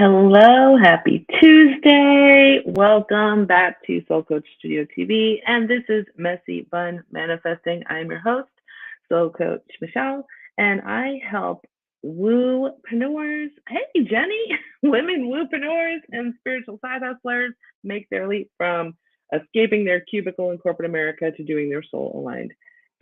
Hello, happy Tuesday. Welcome back to Soul Coach Studio TV. And this is Messy Bun Manifesting. I'm your host, Soul Coach Michelle, and I help woopreneurs, hey Jenny, women woopreneurs and spiritual side hustlers make their leap from escaping their cubicle in corporate America to doing their soul aligned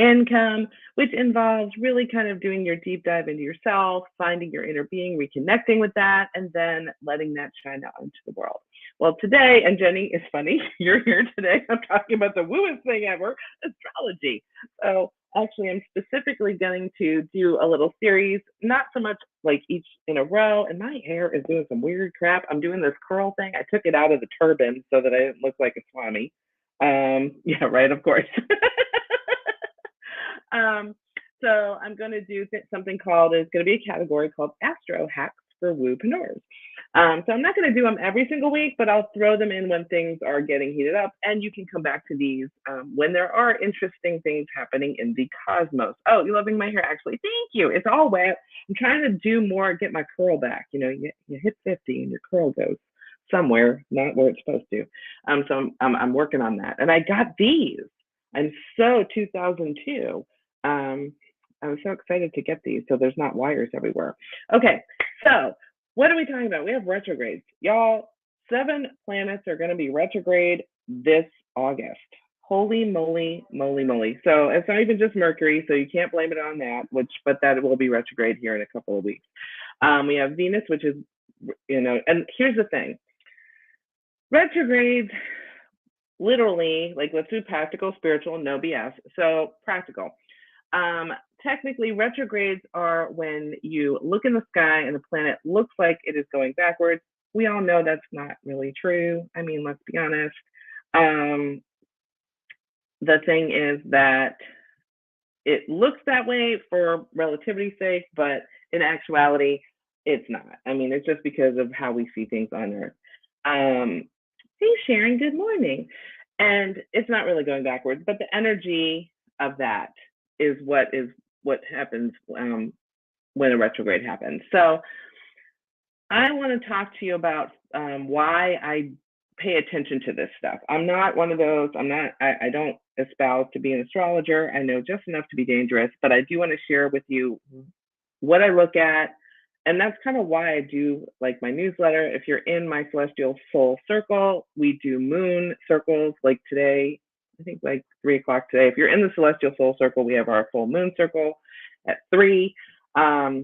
income, which involves really kind of doing your deep dive into yourself, finding your inner being, reconnecting with that, and then letting that shine out into the world. Well, today, and Jenny, it's funny, you're here today. I'm talking about the wooest thing ever, astrology. So actually, I'm specifically going to do a little series, not so much like each in a row. And my hair is doing some weird crap. I'm doing this curl thing. I took it out of the turban so that I didn't look like a swami. Yeah, right, of course. So I'm going to do something called, it's going to be a category called Astro hacks for woopreneurs. So I'm not going to do them every single week, but I'll throw them in when things are getting heated up, and you can come back to these when there are interesting things happening in the cosmos. Oh, you're loving my hair, actually. Thank you. It's all wet. I'm trying to do more, get my curl back. You know, you hit 50 and your curl goes somewhere, not where it's supposed to. So I'm working on that. And I got these. I'm so 2002. I was so excited to get these so there's not wires everywhere. Okay, so what are we talking about? We have retrogrades. Y'all, 7 planets are going to be retrograde this August. Holy moly, moly, moly. So it's not even just Mercury, so you can't blame it on that, but that will be retrograde here in a couple of weeks. We have Venus, which is, and here's the thing. Retrogrades, literally, like, let's do practical, spiritual, no BS. So practical. Technically, retrogrades are when you look in the sky and the planet looks like it is going backwards. We all know that's not really true. I mean, let's be honest. The thing is that it looks that way for relativity's sake, but in actuality, it's not. I mean, it's just because of how we see things on Earth. Hey, Sharon, good morning. And it's not really going backwards, but the energy of that is what happens when a retrograde happens. So I want to talk to you about why I pay attention to this stuff. I'm not one of those, I don't espouse to be an astrologer. I know just enough to be dangerous, but I do want to share with you what I look at. And that's kind of why I do like my newsletter. If you're in my Celestial Soul Circle, we do moon circles like today. I think like 3 o'clock today. If you're in the Celestial Soul Circle, we have our full moon circle at 3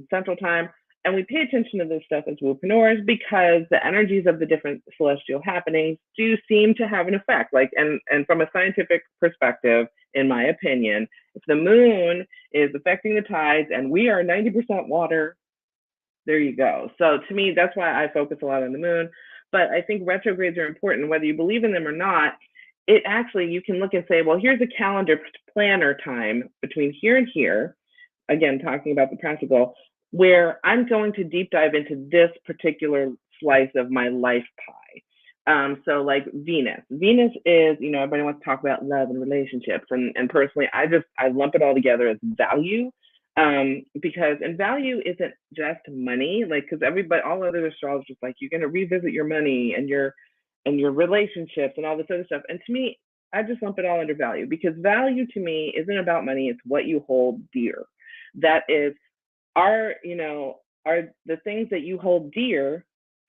Central Time. And we pay attention to this stuff as woopreneurs because the energies of the different celestial happenings do seem to have an effect. Like, and from a scientific perspective, in my opinion, if the moon is affecting the tides and we are 90% water, there you go. So to me, that's why I focus a lot on the moon. But I think retrogrades are important, whether you believe in them or not. It actually, you can look and say, well, here's a calendar planner time between here and here. Again, talking about the practical, where I'm going to deep dive into this particular slice of my life pie. So like Venus is, everybody wants to talk about love and relationships. And personally, I lump it all together as value. Because value isn't just money, like, because all other astrologers, like, you're going to revisit your money and your relationships and all this other stuff. And to me, I just lump it all under value, because value to me isn't about money. It's what you hold dear. That is are the things that you hold dear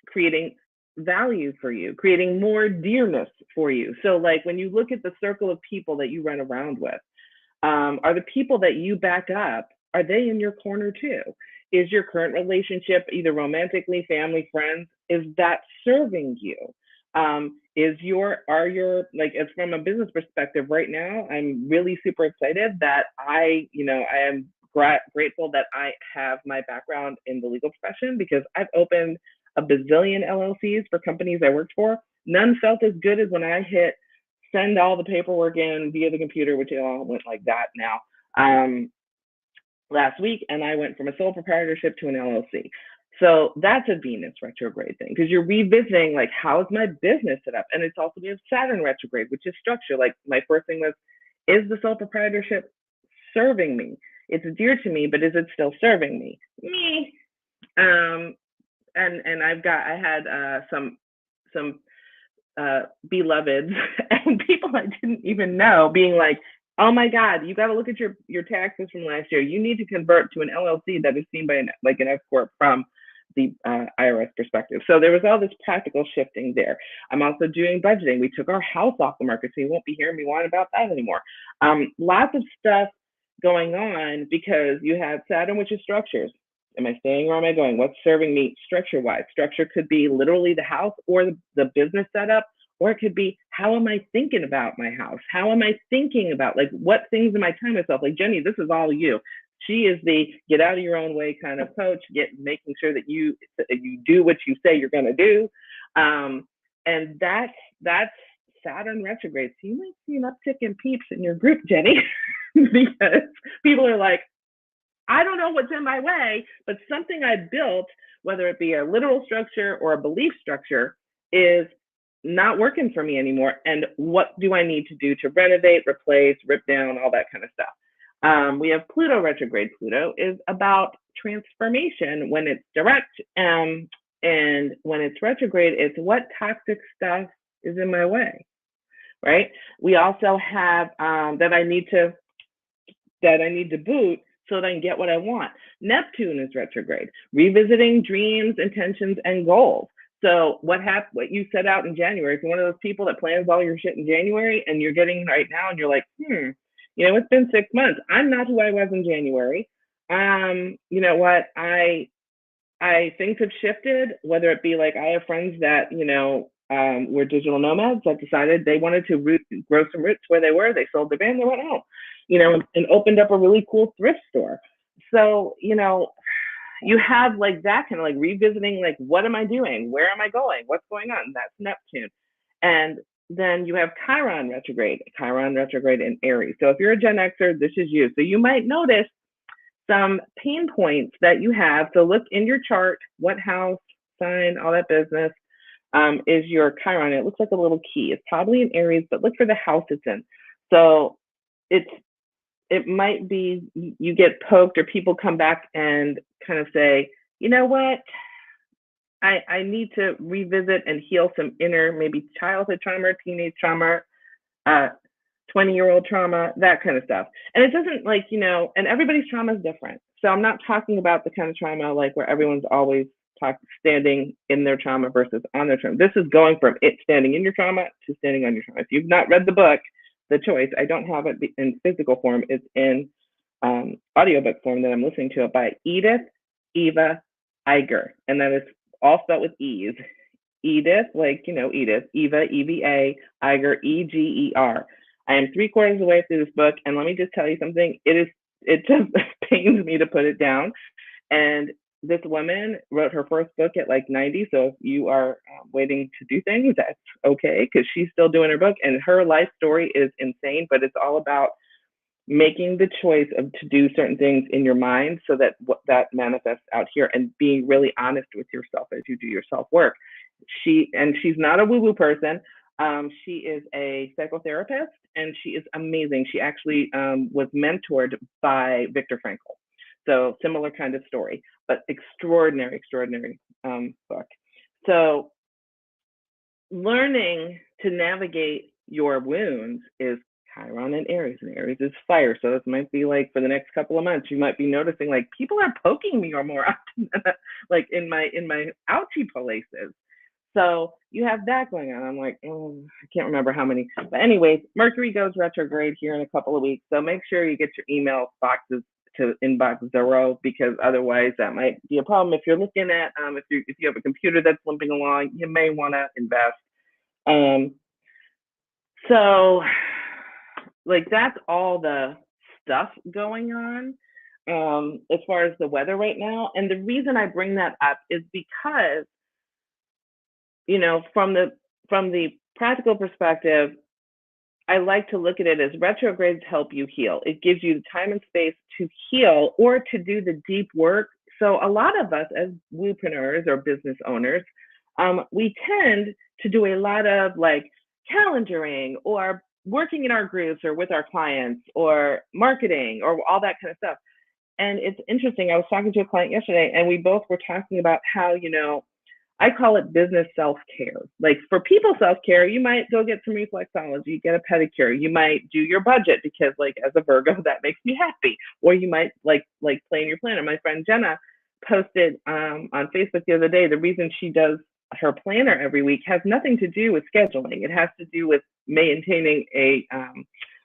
creating value for you, creating more dearness for you. So like when you look at the circle of people that you run around with, are the people that you back up, are they in your corner too? Is your current relationship, either romantically, family, friends, is that serving you? It's from a business perspective right now, I'm really super excited that I am grateful that I have my background in the legal profession, because I've opened a bazillion LLCs for companies I worked for. None felt as good as when I hit send all the paperwork in via the computer, which it all went like that now, last week. And I went from a sole proprietorship to an LLC. So that's a Venus retrograde thing, because you're revisiting, like, how's my business set up? And it's also, we have Saturn retrograde, which is structure. Like, my first thing was, is the sole proprietorship serving me? It's dear to me, but is it still serving me? and I had some beloveds and people I didn't even know being like, oh my God, you got to look at your taxes from last year. You need to convert to an LLC that is seen by an S corp from the IRS perspective. So there was all this practical shifting there. I'm also doing budgeting. We took our house off the market, so you won't be hearing me whine about that anymore. Lots of stuff going on because you have Saturn, which is structures. Am I staying or am I going? What's serving me structure-wise? Structure could be literally the house or the business setup, or it could be, how am I thinking about my house? How am I thinking about, like, what things am I telling myself? Like, Jenny, this is all you. She is the get out of your own way kind of coach, making sure that you do what you say you're going to do. And that's Saturn retrograde. So you might see an uptick in peeps in your group, Jenny, because people are like, I don't know what's in my way, but something I built, whether it be a literal structure or a belief structure, is not working for me anymore. And what do I need to do to renovate, replace, rip down, all that kind of stuff? We have Pluto retrograde. Pluto is about transformation when it's direct, and when it's retrograde, it's what toxic stuff is in my way, right? We also have that I need to boot so that I can get what I want. Neptune is retrograde, revisiting dreams, intentions, and goals. So what you set out in January, if you're one of those people that plans all your shit in January and you're getting right now and you're like, it's been 6 months. I'm not who I was in January. You know what? Things have shifted, whether it be like I have friends that, were digital nomads that decided they wanted to grow some roots where they were. They sold their van, they went home, and opened up a really cool thrift store. So, you have like that kind of like revisiting, like, what am I doing? Where am I going? What's going on? That's Neptune. And then you have Chiron retrograde in Aries. So if you're a Gen Xer, this is you. So you might notice some pain points that you have. So look in your chart, what house, sign, all that business is your Chiron. It looks like a little key. It's probably in Aries, but look for the house it's in. So it might be you get poked or people come back and kind of say, you know what, I need to revisit and heal some inner, maybe childhood trauma, teenage trauma, 20-year-old trauma, that kind of stuff. And it doesn't and everybody's trauma is different. So I'm not talking about the kind of trauma like where everyone's always standing in their trauma versus on their trauma. This is going from it standing in your trauma to standing on your trauma. If you've not read the book, The Choice, I don't have it in physical form. It's in audiobook form that I'm listening to it by Edith Eva Eger. And that is all spelled with E's. Edith, Edith, Eva, EVA, Eger, EGER. I am 3/4 of the way through this book, and let me just tell you something. It just pains me to put it down. And this woman wrote her first book at like 90. So if you are waiting to do things, that's okay, because she's still doing her book, and her life story is insane, but it's all about making the choice to do certain things in your mind so that that manifests out here, and being really honest with yourself as you do your self-work. She's not a woo-woo person. She is a psychotherapist, and she is amazing. She actually was mentored by Viktor Frankl. So similar kind of story, but extraordinary book. So learning to navigate your wounds is Chiron and Aries is fire. So this might be like for the next couple of months, you might be noticing like people are poking me or more often, like in my ouchie places. So you have that going on. I'm like, I can't remember how many. But anyways, Mercury goes retrograde here in a couple of weeks. So make sure you get your email boxes to inbox 0, because otherwise that might be a problem. If you're looking at, if you have a computer that's limping along, you may want to invest. So like that's all the stuff going on as far as the weather right now. And the reason I bring that up is because, from the practical perspective, I like to look at it as retrogrades help you heal. It gives you the time and space to heal or to do the deep work. So a lot of us as woopreneurs or business owners, we tend to do a lot of like calendaring or working in our groups or with our clients or marketing or all that kind of stuff. And it's interesting. I was talking to a client yesterday, and we both were talking about how, I call it business self-care. Like for people self-care, you might go get some reflexology, get a pedicure. You might do your budget because like as a Virgo, that makes me happy. Or you might like plan your planner. My friend Jenna posted on Facebook the other day, the reason she does her planner every week has nothing to do with scheduling. It has to do with maintaining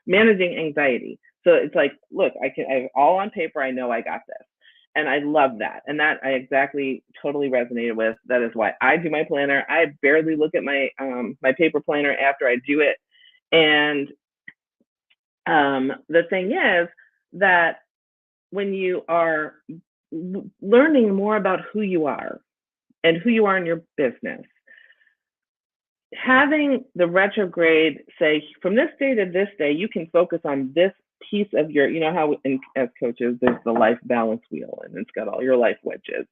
managing anxiety. So it's like, look, I have all on paper. I know I got this. And I love that. And that I exactly totally resonated with. That is why I do my planner. I barely look at my my paper planner after I do it. And the thing is that when you are learning more about who you are and who you are in your business, having the retrograde say from this day to this day, you can focus on this piece of your, how as coaches, there's the life balance wheel and it's got all your life wedges.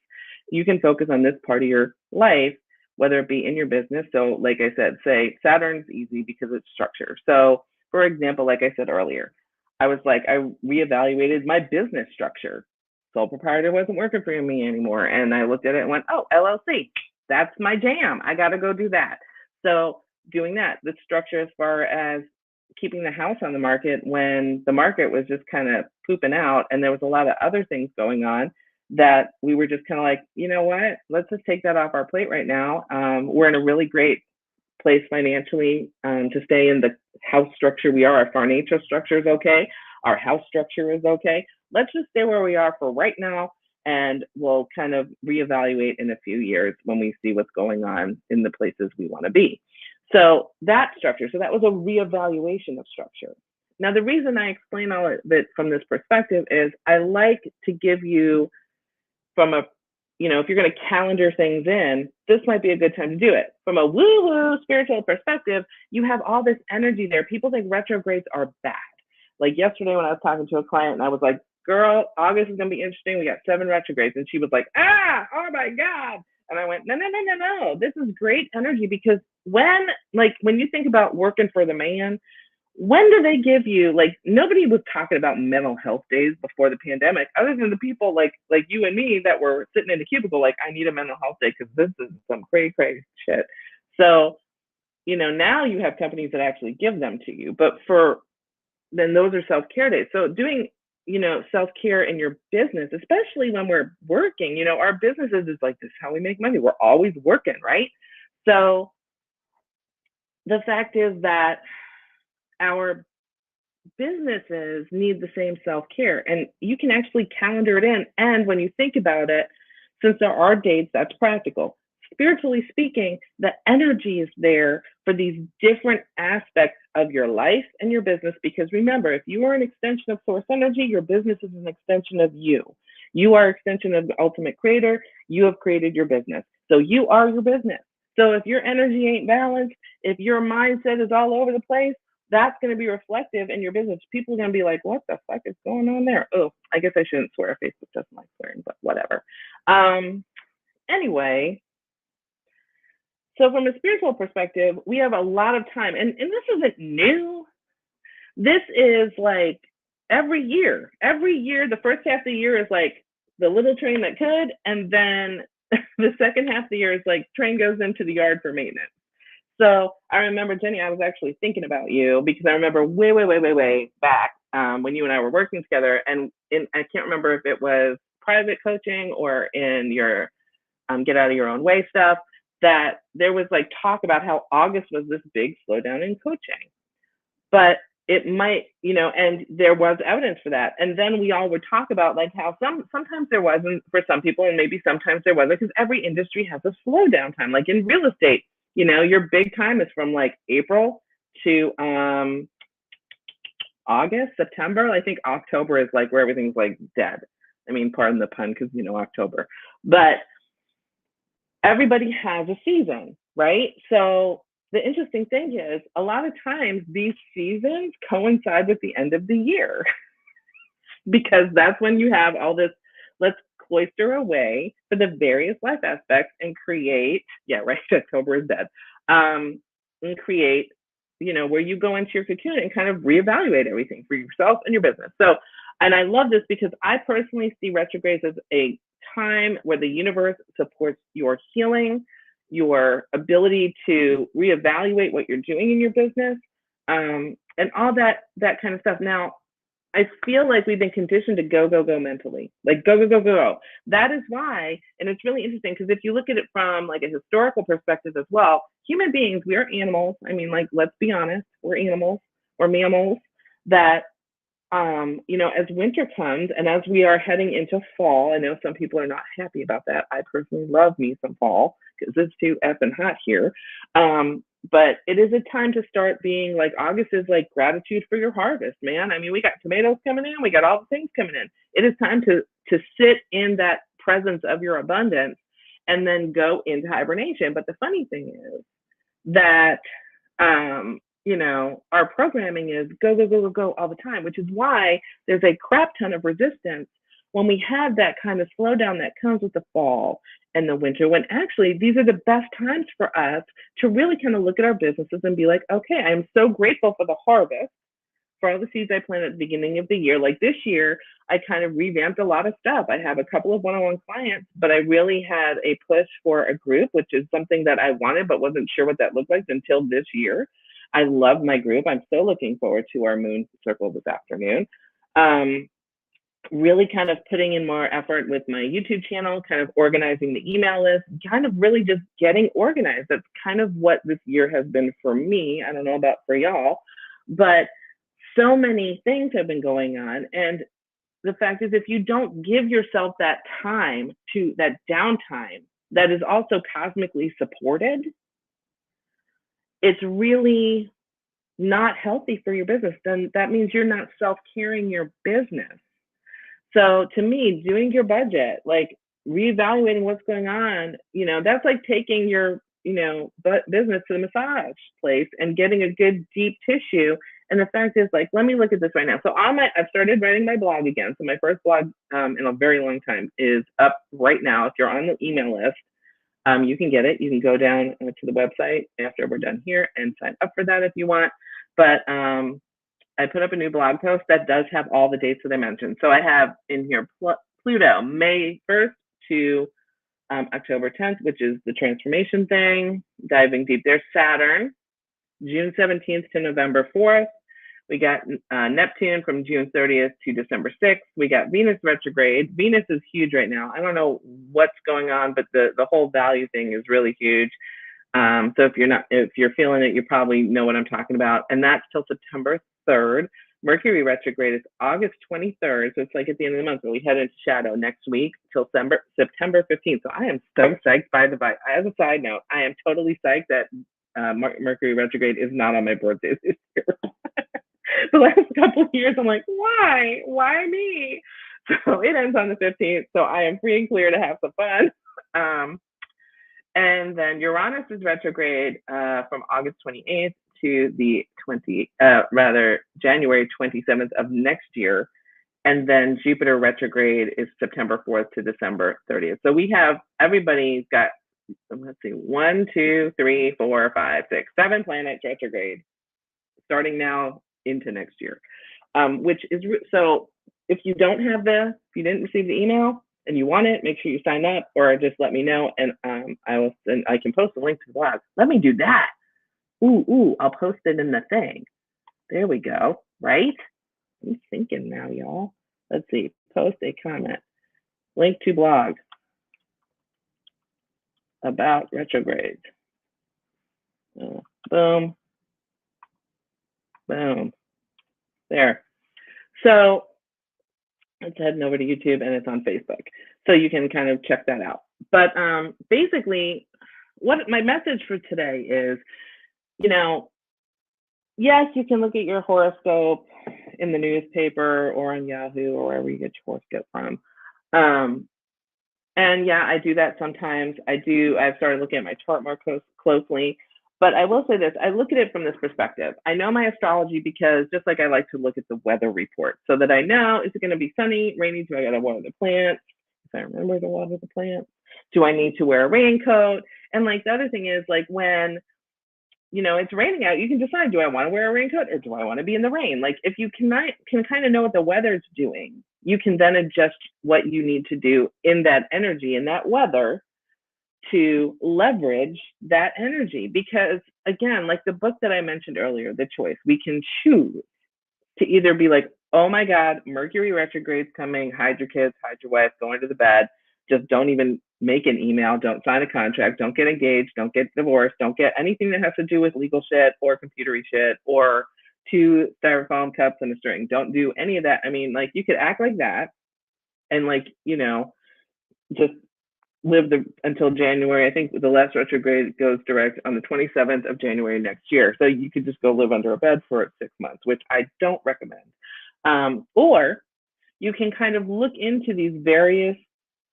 You can focus on this part of your life, whether it be in your business. So like I said, say Saturn's easy because it's structure. So for example, like I said earlier, I reevaluated my business structure. Sole proprietor wasn't working for me anymore. And I looked at it and went, oh, LLC, that's my jam. I got to go do that. So doing that, the structure as far as keeping the house on the market when the market was just kind of pooping out and there was a lot of other things going on that we were just kind of like, you know what, let's just take that off our plate right now. We're in a really great place financially to stay in the house structure we are. Our financial structure is okay. Our house structure is okay. Let's just stay where we are for right now. And we'll kind of reevaluate in a few years when we see what's going on in the places we want to be. So that structure, so that was a reevaluation of structure. Now, the reason I explain all of it from this perspective is I like to give you from a, if you're going to calendar things in, this might be a good time to do it. From a woo-woo spiritual perspective, you have all this energy there. People think retrogrades are bad. Like yesterday when I was talking to a client and I was like, girl, August is going to be interesting. We got 7 retrogrades. And she was like, oh my God. And I went, no. This is great energy because when you think about working for the man, when do they give you, like, nobody was talking about mental health days before the pandemic, other than the people like you and me that were sitting in the cubicle, like, I need a mental health day because this is some crazy shit. So, now you have companies that actually give them to you, but then those are self-care days. So doing, self-care in your business, especially when we're working, our businesses is like, this is how we make money. We're always working, right? So the fact is that our businesses need the same self-care, and you can actually calendar it in. And when you think about it, since there are dates, that's practical. Spiritually speaking, the energy is there for these different aspects of your life and your business. Because remember, if you are an extension of source energy, your business is an extension of you. You are an extension of the ultimate creator. You have created your business. So you are your business. So if your energy ain't balanced, if your mindset is all over the place, that's going to be reflective in your business. People are going to be like, what the fuck is going on there? Oh, I guess I shouldn't swear. Facebook doesn't like swearing, but whatever. Anyway, so from a spiritual perspective, we have a lot of time. And this isn't new. This is like every year, the first half of the year is like the little train that could. And then the second half of the year is like train goes into the yard for maintenance. So I remember, Jenny, I was actually thinking about you because I remember way back when you and I were working together. And I can't remember if it was private coaching or in your get out of your own way stuff, that there was like talk about how August was this big slowdown in coaching. But it might, and there was evidence for that. And then we all would talk about like how sometimes there wasn't for some people, and maybe sometimes there wasn't, because every industry has a slowdown time. Like in real estate, your big time is from like April to August, September. I think October is like where everything's like dead. I mean, pardon the pun, because October. But everybody has a season, right? So the interesting thing is a lot of times these seasons coincide with the end of the year because that's when you have all this, let's cloister away for the various life aspects and create, October is dead, and create, where you go into your cocoon and kind of reevaluate everything for yourself and your business. So And I love this because I personally see retrogrades as a time where the universe supports your healing, your ability to reevaluate what you're doing in your business, and all that kind of stuff. Now, I feel like we've been conditioned to go, go, go mentally, like go, go, go, go. That is why, and it's really interesting because if you look at it from like a historical perspective as well, human beings, we are animals. I mean, like, let's be honest, we're animals, we're mammals that as winter comes and as we are heading into fall, I know some people are not happy about that. I personally love me some fall because it's too effing hot here. But it is a time to start being like, August is like gratitude for your harvest, man. I mean, we got tomatoes coming in, we got all the things coming in. It is time to sit in that presence of your abundance and then go into hibernation. But the funny thing is that our programming is go, go, go, go, go all the time, which is why there's a crap ton of resistance when we have that kind of slowdown that comes with the fall and the winter, when actually these are the best times for us to really kind of look at our businesses and be like, okay, I'm so grateful for the harvest, for all the seeds I planted at the beginning of the year. Like this year, I kind of revamped a lot of stuff. I have a couple of one-on-one clients, but I really had a push for a group, which is something that I wanted, but wasn't sure what that looked like until this year. I love my group. I'm so looking forward to our moon circle this afternoon. Really kind of putting in more effort with my YouTube channel, kind of organizing the email list, kind of really just getting organized. That's kind of what this year has been for me. I don't know about for y'all, but so many things have been going on. And the fact is, if you don't give yourself that time, to that downtime that is also cosmically supported, it's really not healthy for your business. Then that means you're not self-caring your business. So to me, doing your budget, like reevaluating what's going on, that's like taking your, business to the massage place and getting a good deep tissue. And the fact is, like, let me look at this right now. So I've started writing my blog again. So my first blog in a very long time is up right now. If you're on the email list, you can get it. You can go down to the website after we're done here and sign up for that if you want. But I put up a new blog post that does have all the dates that I mentioned. So I have in here Pluto, May 1st to October 10th, which is the transformation thing, diving deep. There's Saturn, June 17th to November 4th. We got Neptune from June 30th to December 6th. We got Venus retrograde. Venus is huge right now. I don't know what's going on, but the whole value thing is really huge. So if you're feeling it, you probably know what I'm talking about. And that's till September 3rd. Mercury retrograde is August 23rd. So it's like at the end of the month, we head into shadow next week till September 15th. So I am so psyched by the vibe. As a side note, I am totally psyched that Mercury retrograde is not on my birthday this year. The last couple of years, I'm like, why me? So it ends on the 15th. So I am free and clear to have some fun. And then Uranus is retrograde from August 28th to the January 27th of next year. And then Jupiter retrograde is September 4th to December 30th. So everybody's got, let's see, 1, 2, 3, 4, 5, 6, 7 planets retrograde starting now into next year. Which is, so if you didn't receive the email and you want it, make sure you sign up or just let me know and I can post a link to the blog. Let me do that. I'll post it in the thing. There we go, right? I'm thinking now, y'all. Let's see, post a comment. Link to blog about retrogrades. Boom. Boom. There. So it's heading over to YouTube and it's on Facebook. So you can kind of check that out. But basically, what my message for today is, yes, you can look at your horoscope in the newspaper or on Yahoo or wherever you get your horoscope from. And yeah, I do that sometimes. I've started looking at my chart more closely. But I will say this, I look at it from this perspective. I know my astrology because just like I like to look at the weather report so that I know, is it going to be sunny, rainy? Do I got to water the plants? If I remember to water the plants. Do I need to wear a raincoat? And like the other thing is like when it's raining out, you can decide, do I want to wear a raincoat or do I want to be in the rain? Like if you can kind of know what the weather's doing, you can then adjust what you need to do in that energy, in that weather, to leverage that energy. Because again, like the book that I mentioned earlier, The Choice, we can choose to either be like, oh my God, Mercury retrograde's coming, hide your kids, hide your wife, go into the bed, just don't even make an email, don't sign a contract, don't get engaged, don't get divorced, don't get anything that has to do with legal shit or computery shit or 2 styrofoam cups and a string. Don't do any of that. I mean, like you could act like that and like, just live until January. I think the last retrograde goes direct on the 27th of January next year. So you could just go live under a bed for 6 months, which I don't recommend. Or you can kind of look into these various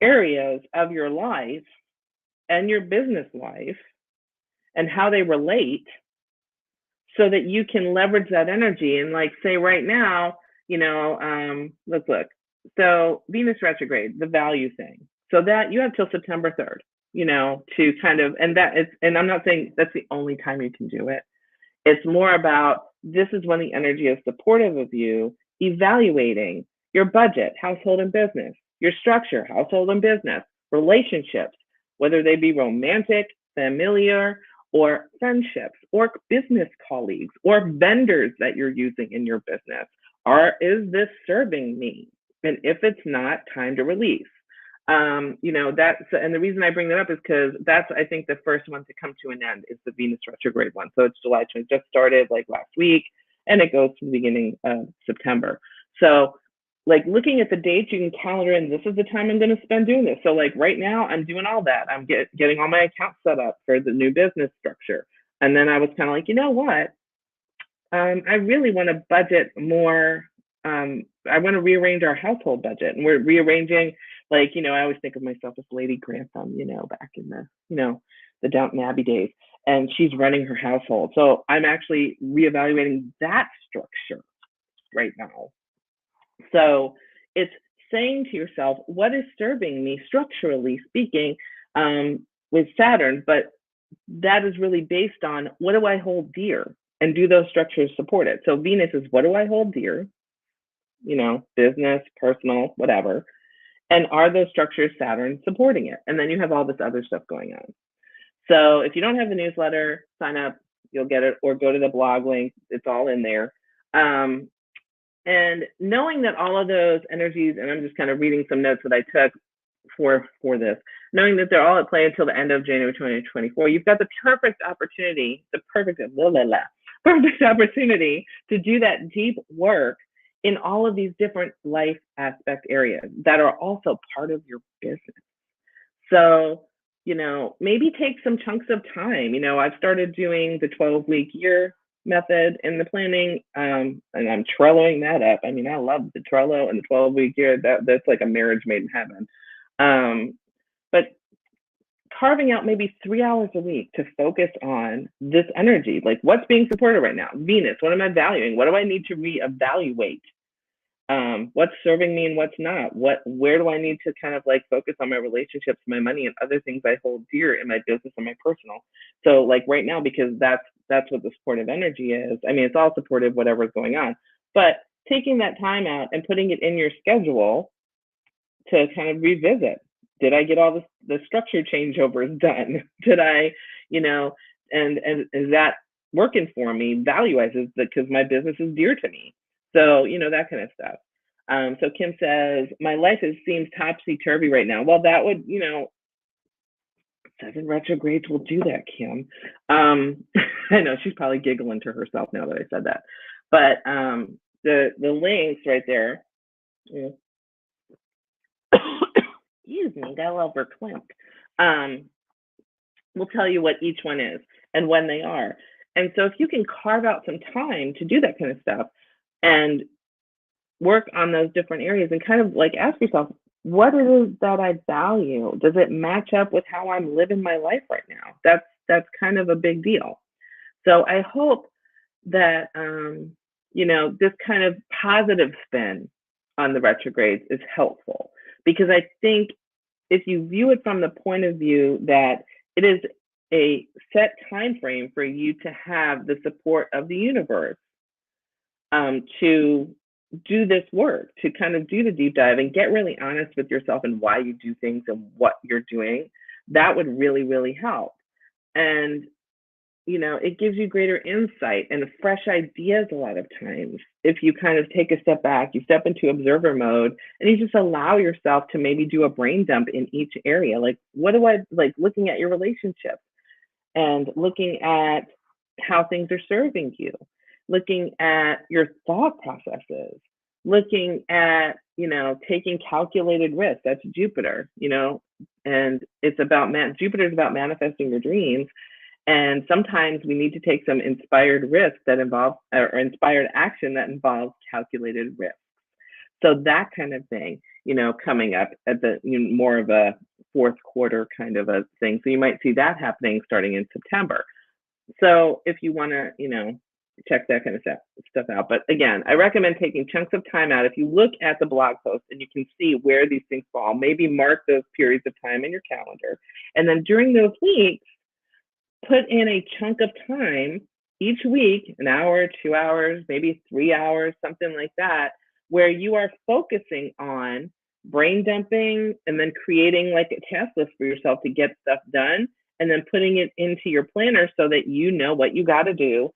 areas of your life and your business life and how they relate so that you can leverage that energy. And like say right now, let's look. So Venus retrograde, the value thing. So that you have till September 3rd, to kind of, and I'm not saying that's the only time you can do it. It's more about, this is when the energy is supportive of you, evaluating your budget, household and business, your structure, household and business, relationships, whether they be romantic, familiar, or friendships, or business colleagues, or vendors that you're using in your business. Is this serving me? And if it's not, time to release. And the reason I bring that up is because that's, I think, the first one to come to an end is the Venus retrograde one. So it's July 20, just started like last week, and it goes to the beginning of September. So like looking at the dates, you can calendar in, this is the time I'm going to spend doing this. So like right now I'm doing all that. I'm getting all my accounts set up for the new business structure. And then I was kind of like, you know what? I really want to budget more. I want to rearrange our household budget, and we're rearranging. Like, I always think of myself as Lady Grantham, back in the Downton Abbey days, and she's running her household. So I'm actually reevaluating that structure right now. So it's saying to yourself, what is serving me structurally speaking with Saturn? But that is really based on, what do I hold dear? And do those structures support it? So Venus is, what do I hold dear? Business, personal, whatever. And are those structures Saturn supporting it? And then you have all this other stuff going on. So if you don't have the newsletter, sign up, you'll get it, or go to the blog link. It's all in there. And knowing that all of those energies, and I'm just kind of reading some notes that I took for this, knowing that they're all at play until the end of January 2024, you've got the perfect opportunity, perfect opportunity to do that deep work in all of these different life aspect areas that are also part of your business. So, maybe take some chunks of time. I've started doing the 12-week year method in the planning, and I'm Trelloing that up. I mean, I love the Trello and the 12-week year. That's like a marriage made in heaven. But carving out maybe 3 hours a week to focus on this energy, like what's being supported right now. Venus, what am I valuing? What do I need to reevaluate? What's serving me and what's not? Where do I need to kind of like focus on my relationships, my money, and other things I hold dear in my business and my personal? So like right now, because that's what the supportive energy is. I mean, it's all supportive, whatever's going on, but taking that time out and putting it in your schedule to kind of revisit. Did I get all the structure changeovers done? Did I, and is that working for me value-wise? Because my business is dear to me. So, that kind of stuff. So Kim says, my life seems topsy-turvy right now. Well, that would, 7 retrogrades will do that, Kim. I know she's probably giggling to herself now that I said that. But the links right there, excuse me, got a little verklempt, will tell you what each one is and when they are. And so if you can carve out some time to do that kind of stuff and work on those different areas and kind of like ask yourself, what it is that I value? Does it match up with how I'm living my life right now? That's kind of a big deal. So I hope that, this kind of positive spin on the retrogrades is helpful, because I think if you view it from the point of view that it is a set time frame for you to have the support of the universe to do this work, to kind of do the deep dive and get really honest with yourself and why you do things and what you're doing. That would really, really help. And it gives you greater insight and fresh ideas a lot of times. If you kind of take a step back, you step into observer mode and you just allow yourself to maybe do a brain dump in each area. Like, what do I like looking at your relationship and looking at how things are serving you, looking at your thought processes, looking at, taking calculated risks. That's Jupiter, and it's about Jupiter's about manifesting your dreams. And sometimes we need to take some inspired risks that involve, or inspired action that involves calculated risk. So that kind of thing, coming up at the more of a fourth quarter kind of a thing. So you might see that happening starting in September. So if you want to, check that kind of stuff out. But again, I recommend taking chunks of time out. If you look at the blog post and you can see where these things fall, maybe mark those periods of time in your calendar. And then during those weeks, put in a chunk of time each week, an hour, 2 hours, maybe 3 hours, something like that, where you are focusing on brain dumping and then creating like a task list for yourself to get stuff done, and then putting it into your planner so that you know what you got to do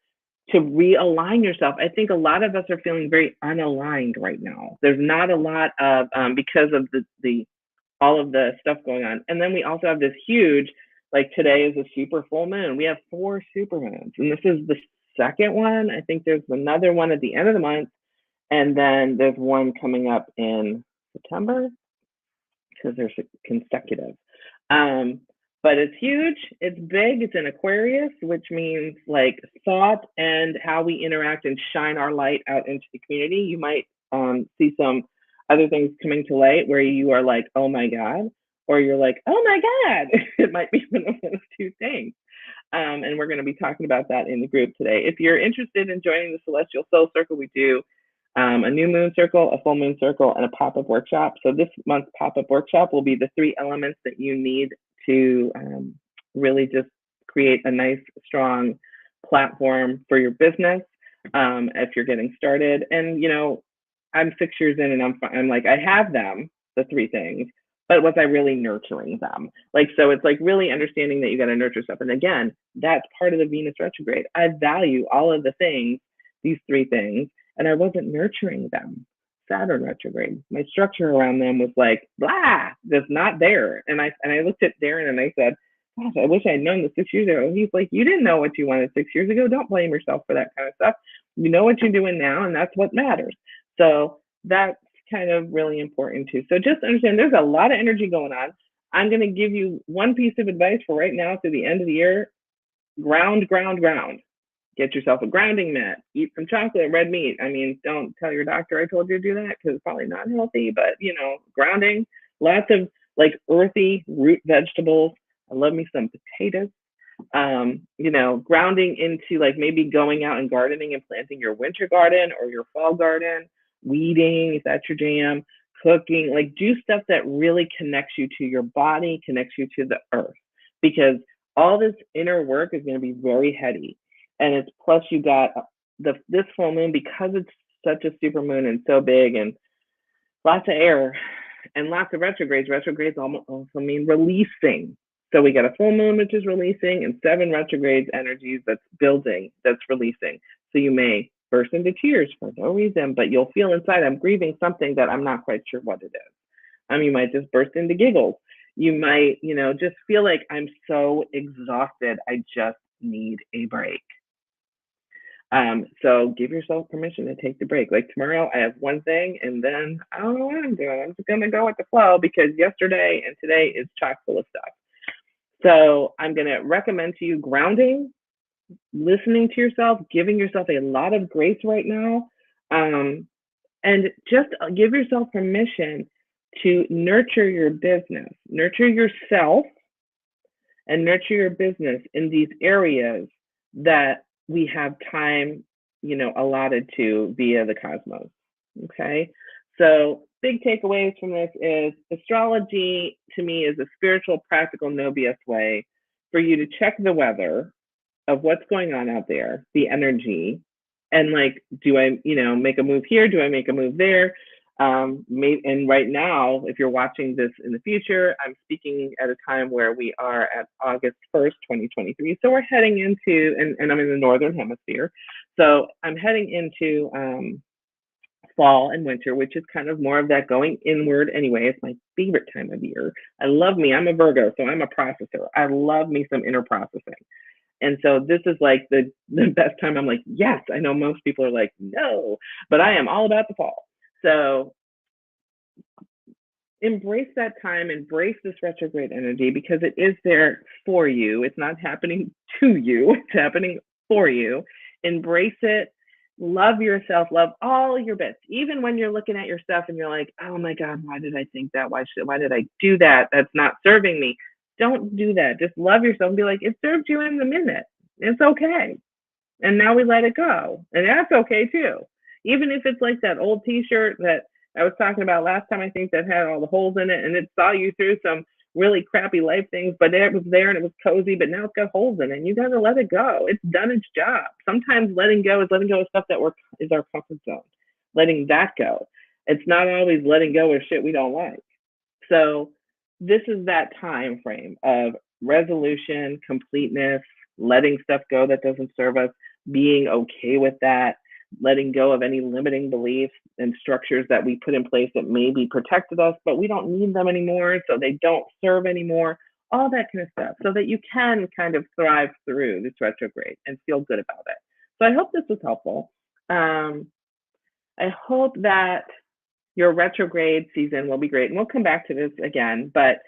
to realign yourself. I think a lot of us are feeling very unaligned right now. There's not a lot of, because of the all of the stuff going on. And then we also have this huge, like today is a super full moon. We have 4 supermoons, and this is the second one. I think there's another one at the end of the month, and then there's one coming up in September because they're consecutive. But it's huge, it's big, it's in Aquarius, which means like thought and how we interact and shine our light out into the community. You might see some other things coming to light where you are like, oh my God, or you're like, oh my God. It might be one of those two things. And we're going to be talking about that in the group today. If you're interested in joining the Celestial Soul Circle, we do a new moon circle, a full moon circle, and a pop-up workshop. So this month's pop-up workshop will be the 3 elements that you need to really just create a nice, strong platform for your business if you're getting started. And, I'm 6 years in and I'm like, I have them, the 3 things, but was I really nurturing them? Like, so it's like really understanding that you got to nurture stuff. And again, that's part of the Venus retrograde. I value all of the things, these 3 things, and I wasn't nurturing them. Saturn retrograde, my structure around them was like, blah, just not there. And I looked at Darren and I said, gosh, I wish I had known this 6 years ago. And he's like, you didn't know what you wanted 6 years ago. Don't blame yourself for that kind of stuff. You know what you're doing now, and that's what matters. So that's kind of really important too. So just understand there's a lot of energy going on. I'm going to give you one piece of advice for right now through the end of the year. Ground. Get yourself a grounding mat. Eat some chocolate, red meat. I mean, don't tell your doctor I told you to do that because it's probably not healthy, but grounding. Lots of like earthy root vegetables. I love me some potatoes. Grounding into like maybe going out and gardening and planting your winter garden or your fall garden, weeding if that's your jam, cooking, like do stuff that really connects you to your body, connects you to the earth, because all this inner work is going to be very heady. And it's plus you got this full moon, because it's such a super moon and so big and lots of air and lots of retrogrades. Retrogrades also mean releasing. So we got a full moon, which is releasing, and 7 retrogrades energies that's building, that's releasing. So you may burst into tears for no reason, but you'll feel inside, I'm grieving something that I'm not quite sure what it is. You might just burst into giggles. You might, just feel like I'm so exhausted. I just need a break. So give yourself permission to take the break. Like tomorrow I have one thing and then I don't know what I'm doing. I'm just going to go with the flow because yesterday and today is chock full of stuff. So I'm going to recommend to you grounding, listening to yourself, giving yourself a lot of grace right now. And just give yourself permission to nurture your business, nurture yourself and nurture your business in these areas that we have time, allotted to via the cosmos. Okay. So big takeaways from this is astrology to me is a spiritual, practical, no BS way for you to check the weather of what's going on out there, the energy, and like, do I, make a move here? Do I make a move there? And right now, if you're watching this in the future, I'm speaking at a time where we are at August 1st, 2023. So we're heading into, and I'm in the Northern Hemisphere. So I'm heading into fall and winter, which is kind of more of that going inward anyway. It's my favorite time of year. I love me. I'm a Virgo, so I'm a processor. I love me some inner processing. And so this is like the best time. I'm like, yes, I know most people are like, no, but I am all about the fall. So embrace that time, embrace this retrograde energy, because it is there for you. It's not happening to you, it's happening for you. Embrace it. Love yourself, love all your bits. Even when you're looking at your stuff and you're like, oh my God, why did I think that? Why did I do that? That's not serving me. Don't do that. Just love yourself and be like, it served you in the minute. It's okay. And now we let it go. And that's okay too. Even if it's like that old t-shirt that I was talking about last time, I think, that had all the holes in it, and it saw you through some really crappy life things, but it was there and it was cozy, but now it's got holes in it, and you got to let it go. It's done its job. Sometimes letting go is letting go of stuff that is our comfort zone, letting that go. It's not always letting go of shit we don't like. So this is that time frame of resolution, completeness, letting stuff go that doesn't serve us, being okay with that, letting go of any limiting beliefs and structures that we put in place that maybe protected us, but we don't need them anymore, so they don't serve anymore, all that kind of stuff, so that you can kind of thrive through this retrograde and feel good about it. So I hope this was helpful. I hope that your retrograde season will be great, and we'll come back to this again, but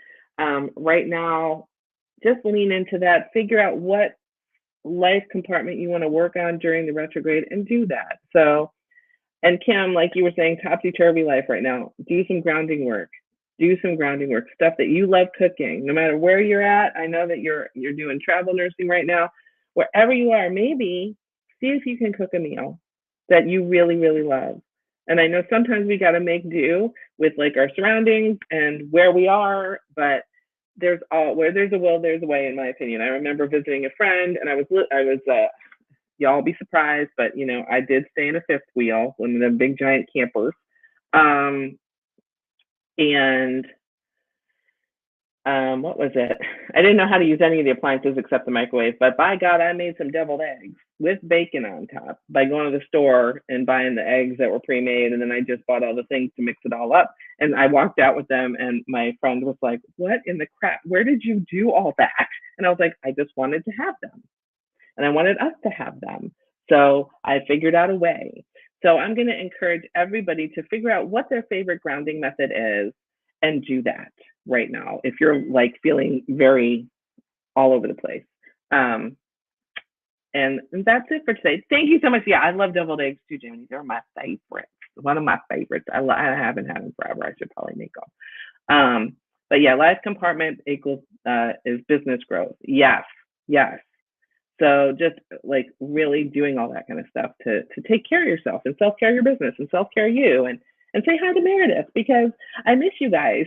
right now, just lean into that, figure out what life compartment you want to work on during the retrograde, and do that. So, and Kim, like you were saying, topsy-turvy life right now, do some grounding work. Do some grounding work, stuff that you love cooking, no matter where you're at. I know that you're doing travel nursing right now. Wherever you are, maybe see if you can cook a meal that you really, really love. And I know sometimes we got to make do with like our surroundings and where we are, but where there's a will, there's a way, in my opinion. I remember visiting a friend, and I was y'all be surprised, but I did stay in a fifth wheel, one of them big giant campers, and what was it? I didn't know how to use any of the appliances except the microwave, but by God, I made some deviled eggs with bacon on top by going to the store and buying the eggs that were pre-made, and then I just bought all the things to mix it all up. And I walked out with them, and my friend was like, what in the crap? Where did you do all that? And I was like, I just wanted to have them. And I wanted us to have them. So I figured out a way. So I'm going to encourage everybody to figure out what their favorite grounding method is and do that right now if you're like feeling very all over the place. And that's it for today. Thank you so much. Yeah, I love deviled eggs too, Jamie. They're my favorites. One of my favorites. I haven't had them forever. I should probably make them. But yeah, life compartment equals is business growth. Yes. So just like really doing all that kind of stuff to take care of yourself and self-care your business and self-care you, and say hi to Meredith, because I miss you guys.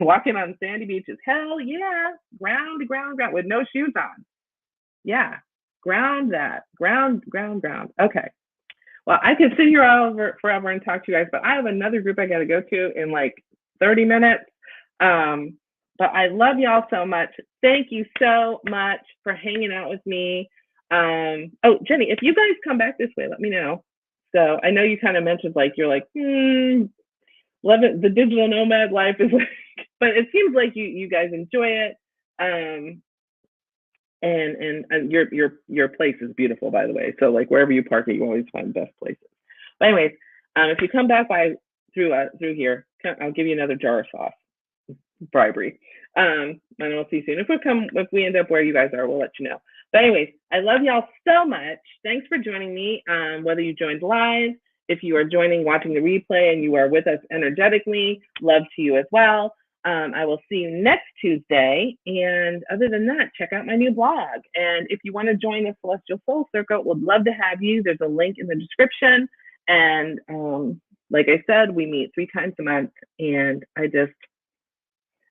Walking on sandy beaches. Hell yeah. Ground with no shoes on. Yeah. Ground that. Ground. Okay. Well, I could sit here all over forever and talk to you guys, but I have another group I got to go to in like 30 minutes. But I love y'all so much. Thank you so much for hanging out with me. Oh, Jenny, if you guys come back this way, let me know. So I know you kind of mentioned like, you're like, love it. The digital nomad life is like, but it seems like you guys enjoy it. And your place is beautiful, by the way. So like wherever you park it, you always find best places. But anyways, if you come back through here, I'll give you another jar of sauce. Bribery. And we'll see you soon. If we end up where you guys are, we'll let you know. But anyways, I love y'all so much. Thanks for joining me. Whether you joined live, if you are watching the replay and you are with us energetically, love to you as well. I will see you next Tuesday. And other than that, check out my new blog. And if you want to join the Celestial Soul Circle, would love to have you. There's a link in the description. And like I said, we meet 3 times a month. And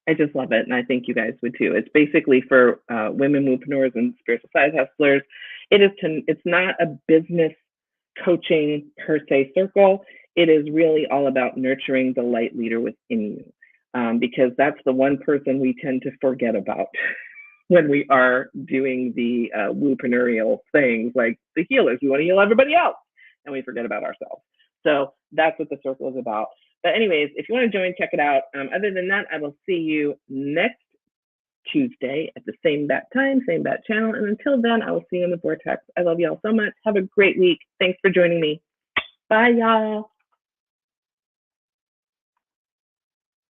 I just love it, and I think you guys would too. It's basically for women woopreneurs and spiritual side hustlers. It's not a business coaching per se circle. It is really all about nurturing the light leader within you, because that's the one person we tend to forget about when we are doing the woopreneurial things like the healers. We want to heal everybody else, and we forget about ourselves. So that's what the circle is about. But anyways, if you want to join, check it out. Other than that, I will see you next Tuesday at the same bat time, same bat channel. And until then, I will see you in the vortex. I love y'all so much. Have a great week. Thanks for joining me. Bye, y'all.